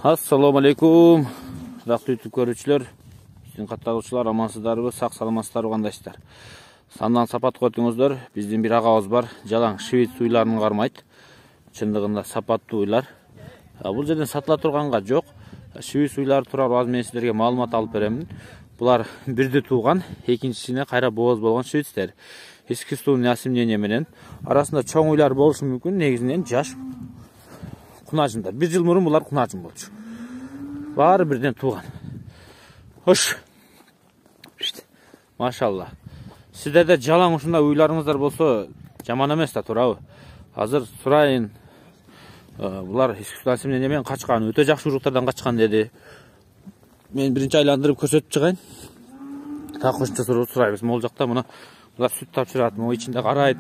Assalamu alaikum. Рахмет YouTube көрүүчүлөр. Биздин каттагычылар амансыздарбы, сак саламатсыздарбы кандайсыздар? Сандан сапат көтүңүздөр. Биздин бир агабыз бар. Жалаң швейц уйларын кармайт. Чындыгында сапаттуу уйлар. Бул жерден сатыла турганга жок. Швейц уйлары тууралуу аз мен силерге маалымат алып беремин. Булар бирде тууган, экинчисине кайра бооз болгон швейцтер. Искусственный осемнение менен арасында чоң уйлар болушу мүмкүн, негизинен жаш кунажындар. 1 жыл мурун булар кунажын болчу. Баары бирден тууган. Хош. Машалла. Сиздерде жалаң ушундай уйларыңыздар болсо, жаман эмес да, туурабы? Азыр сурайын. Булар искусственный осемнение менен качкан, өтө жакшы уруктардан качкан деди. Мен биринчи айландырып көрсөтүп чыгайын. Так кошумча сурайбыз. Могул жакта мына булар сүт тапшырат, могу ичинде карайт.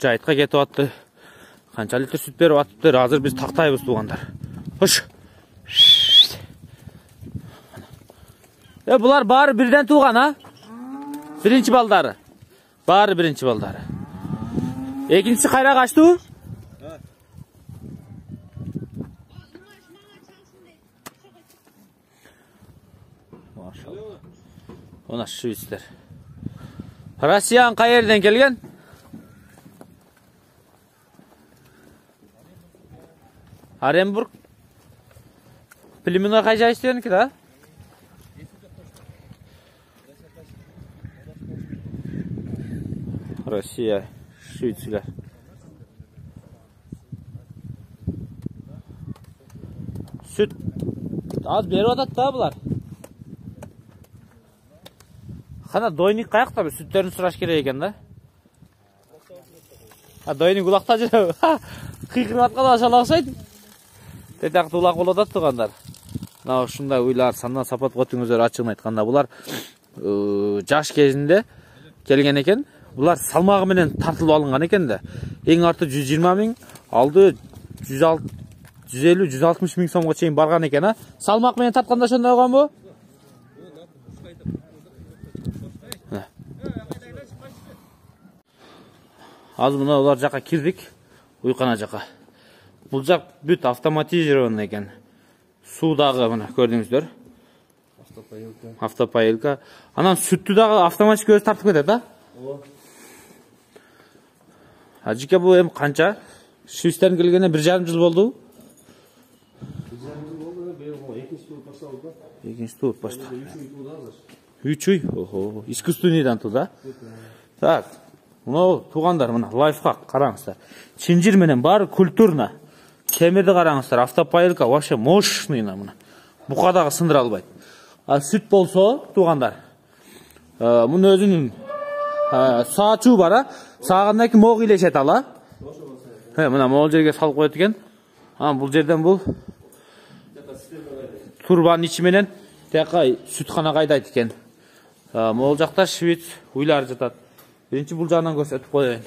Жайтка кетип атты. Канча литр сүт берип атыптыр, азыр биз тактайбыз туугандар. Хош. Булар баары бирден тууган, а? Биринчи балдары. Баары биринчи балдары. Экинчиси кайра качтыбы? Машалла. Мына швейцтер. Россиян кай жерден келген? Оренбург. Племена хозяйственники, да? Россия, Швейцария. Süt az берип атат да булар. Кана дойник каякта, сүттерин сураш керек экен да. Дойник улакта жүрөбү. Кыйкырып атканда ашала окшойт. Тетакты улак болуп атат туугандар. Мына ушундай уйлар сандан сапат көтүңүздөр ачыгын айтканда булар жаш кезинде келген экен. Булар салмагы менен тартылып алынган экен да. Эң арты 120 миң, алды 150-160 миң сомго чейин барган экен, а? Салмак менен тартканда ошондой болгонбу? Азыр мына улар жака кирдик, уйкана жака. Бул жак бүт автоматизирован экен. Суудагы мына көрдүңүздөр. Автопоилка. Анан сүттү дагы автоматик өзү тартып кетет, да? Ооба. Ажыка бу эми канча? Швейцардан келгене 1,5 жыл болду. 1,5 жыл болду, бери экинчи тур башталды да. Экинчи тур башталды. 3 үй. Охо, искусственныйдан туу, да? Так. Мына туугандар, мына лайфхак караңыздар. Чинжир менен баары культурно. Темирди караңыздар, автопоилка вообще мощный мына. Бука дагы сындыра албайт. А сүт болсо, туугандар, муну өзүнүн саачуу бар, а? Саагандан кийин могу илешет ала. Мына могул жерге салып коет экен. Бул жерден бул турбанын ичи менен тияка сүткана кайдайт экен. Могул жакта швейц уйлары жатат. Биринчи бул жагынан көрсөтүп коеюн.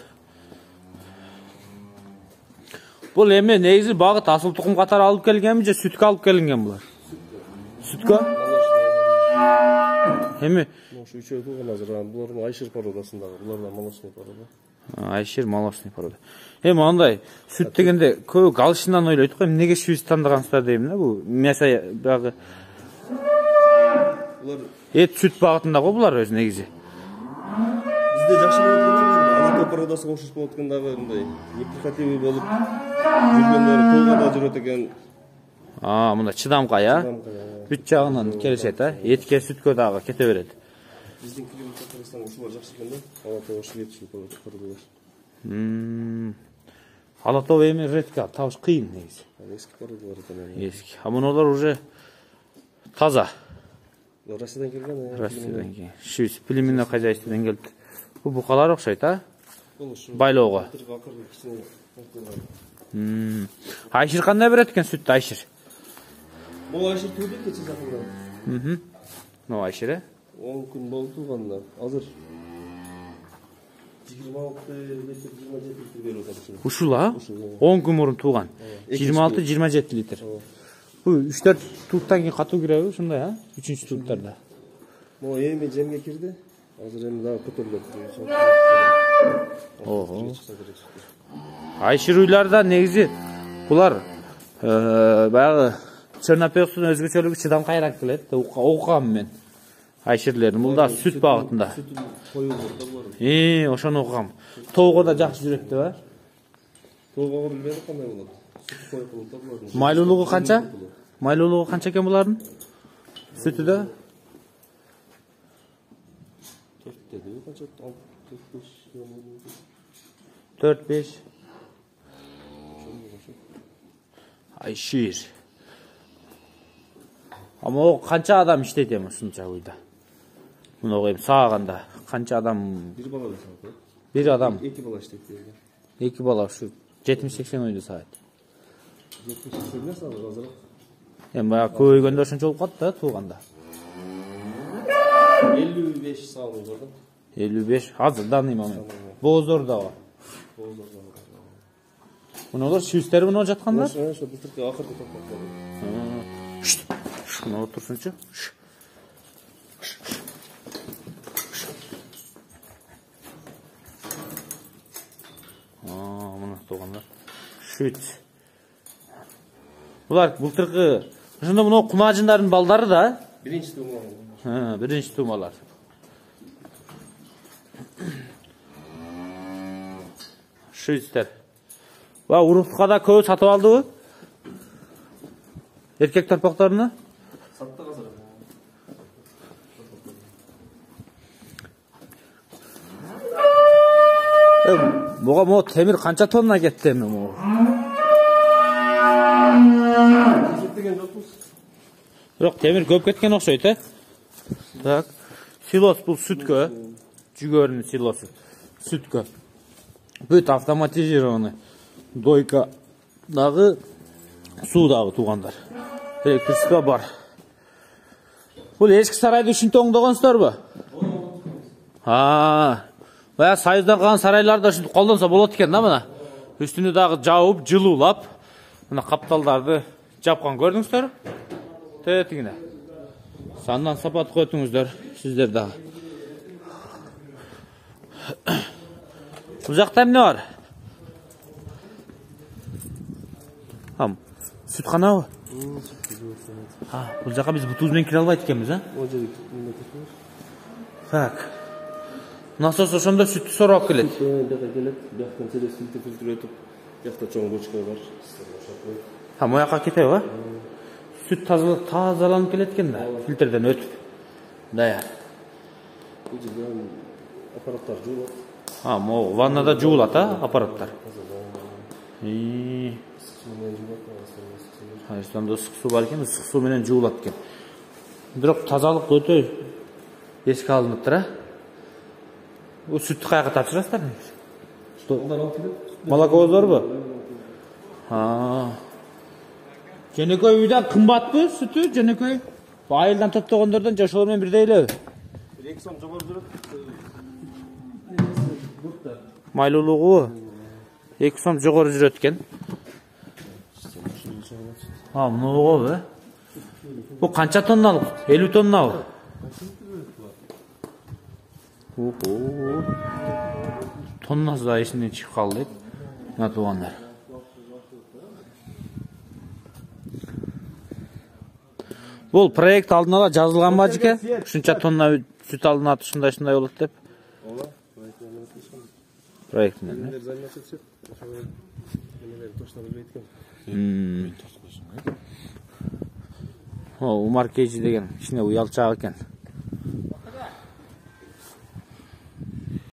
Бул эми негизи багыт асыл тукум катары алып келгенби же сүткө алып келинген булар? Сүткө? Эми ошо үчөө тууган азыр, булар айшыр породасындагы, булар молочный порода. Айшыр молочный порода. Эми андай сүт дегенде көбү галышынан ойлойт го, эмнеге швейц тандагансыздар дейм да, бул мясо дагы. Булар эт сүт багытында го булар өзү негизи. Бизде жакшы болот экен, алапа породасы окшош болот экен дагы, мындай неприхотливый болуп жүргөндөр тоого жүрөт экен. Мында чыдамкай, а? Бүт жагынан келишет, а? Этке сүткө дагы кете берет. Биздин климатка карасаң ушулар жакшы экен да. Алатоо швейц породалар. Алатоо эми редко, табыш кыйын негизи. Эски породалар экен. Эски. Мунулар уже таза. Россиядан келген. Россиядан келген. Швейц племена хозяйстводан келди. Бул букалар окшойт, а? Байлоого. Айшыр кандай берет экен сүттү, айшыр? Бул айшыр тууду кече жакында. Мына айшыр, 10 күн болду тууганына. Азыр 26 литр, 27 литр берип атат. Ушул, а? 10 күн мурун тууган. 26-27 литр. Бул 3-4 туттан кийин катуу киреби ушундай, а? 3-үнчү туттарда. Могу эми жемге кирди. Азыр эми дагы көтөрүлөт. Айшыр уйларда негизи Булар баягы Чернопёктун өзгөчөлүгү чыдам кайрак келет. Окугам мен. Айширлердин бул да сүт багытында. Ошону окугам. Тоого да жакшы жүрөт деп, Тоого билбедик кандай болот. Сүт коюп болот да булардын. Майлуулугу канча? Майлуулугу канча экен булардын? Сүтү да 4-5. Айшир. Ама о канча адам иштейт эми ушунча уйда? Муну коюп сааганда канча адам? Бир бала жасап. Бир адам. 2 бала иштейт деген. 2 бала ушу 70-80 үйдө саат. 70-80 эмес азыр. Эми баягы көбөйгөндө ошончо болуп калат да тууганда. 55 саат болду. 55 азырдан эми. Бооздор да бар. Мунулар шивистер мына жаткандар? Ошо былтыркы акыркы токтоп. Мына отурсунчу. Мына туугандар. Шүт. Булар былтыркы ошондо мына кунажындардын балдары да? Биринчи туума. Биринчи туумалар. Шүттер. Ва урукка да көп сатып алдыбы? Эркек торпокторуну? Саттык азыр. Буга мо темир канча тонна кетти эми могу? Кеткен жокпуз. Бирок темир көп кеткен окшойт, Так. Силос бул сүткө, жүгөрүнүн силосу. Сүткө. Бүт автоматизированный. Дойка дагы, суу дагы туугандар. Электричество бар. Бул эски сарайды ушинтип оңдогонсуздарбы? Бая Союздан калган сарайларда ушинтип колдонсо болот экен да мына. Үстүнү дагы жаап, жылуулап, мына капталдарды жапкан көрдүңүздөр? Тетигине. Сандан сапат көтүңүздөр, сиздер дагы. Бул жакта эмне бар? Сүтканабы? Бул жака биз бутубуз менен кире албайт экенбиз, Так. Насос ошондо сүттү сорап келет. Бияка келет, бияктан через фильтр өтүп, биякта чоң бочка бар. Мояка кетеби? Сүт тазаланып келет экен да, фильтрден өтүп. Даяр. Бул жерде аппараттар жуулат. Могу ваннада жуулат, аппараттар. Айстанда ысык суу бар экен, ысык суу менен жуулат экен. Бирок тазалык өтө эске алыныптыр, Бул сүттү каяка тапшырасыздар? Молокобуз барбы? Жөнөкөй үйдөн кымбатпы сүтү, жөнөкөй? Айылдан топтогондордон же ошолор менен бирдей элеби? 2 сом жогору жүрөт. Майлуулугу 2 сом жогору жүрөт экен. Мынабы? Бул канча тонналык? 50 тоннабы? Тоннасы да эсинен чыгып калды. Мына туугандар. Бул проект алдын ала жазылганбы ажыке? Ушунча тонна сүт алынат, ушундай болот деп. Проект менен. Умар Кейджи деген кичине уялчак экен.